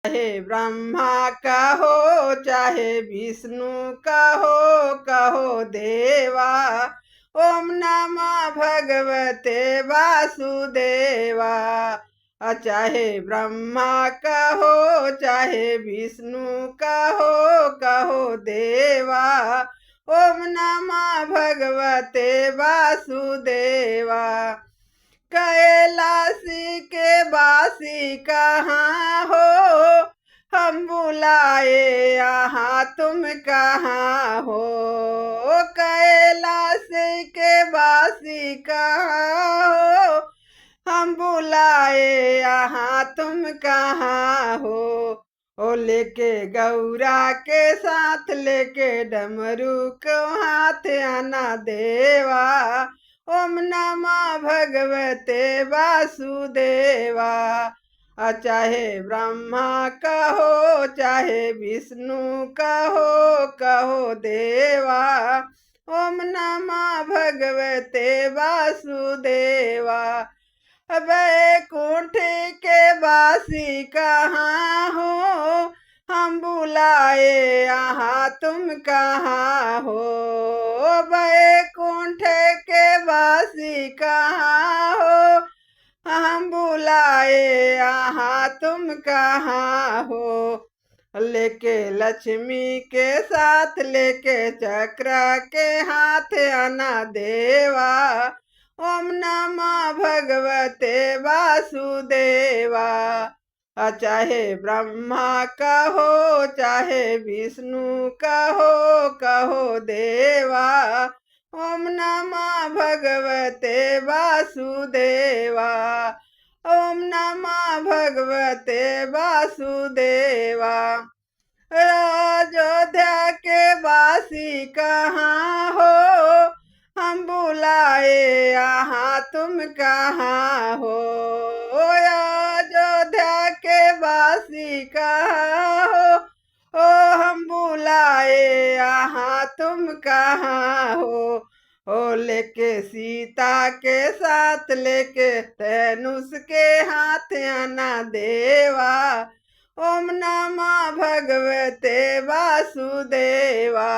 चाहे ब्रह्मा का हो चाहे विष्णु का हो कहो देवा। ओम नमः भगवते वासुदेवा। चाहे ब्रह्मा का हो चाहे विष्णु का हो कहो देवा। ओम नमः भगवते वासुदेवा। कैलाशी के वासी कहाँ हो हम बुलाए यहाँ तुम कहाँ हो। कैलाशी के वासी कहाँ हो हम बुलाए यहाँ तुम कहाँ हो। ओ लेके गौरा के साथ लेके डमरू को हाथ आना देवा। ओम नमः भगवते वासुदेवा। चाहे ब्रह्मा कहो चाहे विष्णु कहो देवा। ओम नमः भगवते वासुदेवा। वैकुंठ के वासी कहाँ हो हम बुलाए यहाँ तुम कहाँ हो। वैकुंठ के वासी कहाँ हो हम बुलाए यहाँ तुम कहाँ हो। लेके लक्ष्मी के साथ लेके चक्र के हाथ आना देवा। ओम नमः भगवते वासुदेवा। चाहे ब्रह्मा कहो चाहे विष्णु कहो देवा। ओम नमः भगवते वासुदेवा। ओम नमः भगवते वासुदेवा। अयोध्या के वासी कहाँ हो हम बुलाए यहाँ तुम कहाँ हो। अयोध्या के वासी कहाँ हो ओ हम बुलाए यहाँ तुम कहाँ हो। ओ लेके सीता के साथ लेके धनुष के हाथ आना देवा। ओम नमः भगवते वासुदेवा।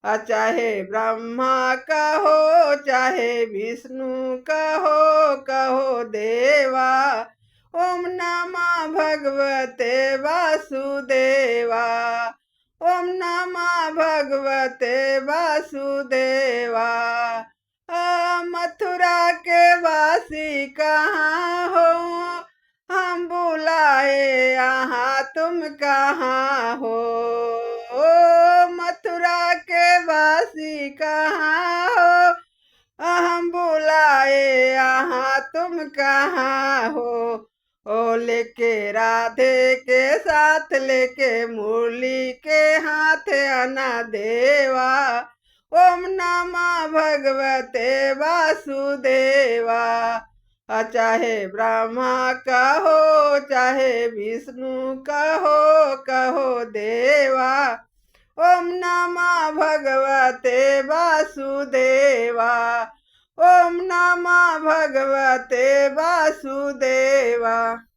चाहे ब्रह्मा कहो चाहे विष्णु कहो देवा। ओम नमः भगवते वासुदेवा। ओम नमः भगवते वासुदेवा। मथुरा के वासी कहाँ हो हम बुलाए यहाँ तुम कहाँ हो। मथुरा के वासी कहाँ हो हम बुलाए यहाँ तुम कहाँ हो। ओ लेके राधे के साथ लेके मुरली के हाथ आना देवा। ओम नमः भगवते वासुदेवा। चाहे ब्रह्मा कहो चाहे विष्णु कहो देवा। ओम नमः भगवते वासुदेवा। ओम नमः भगवते वासुदेवा।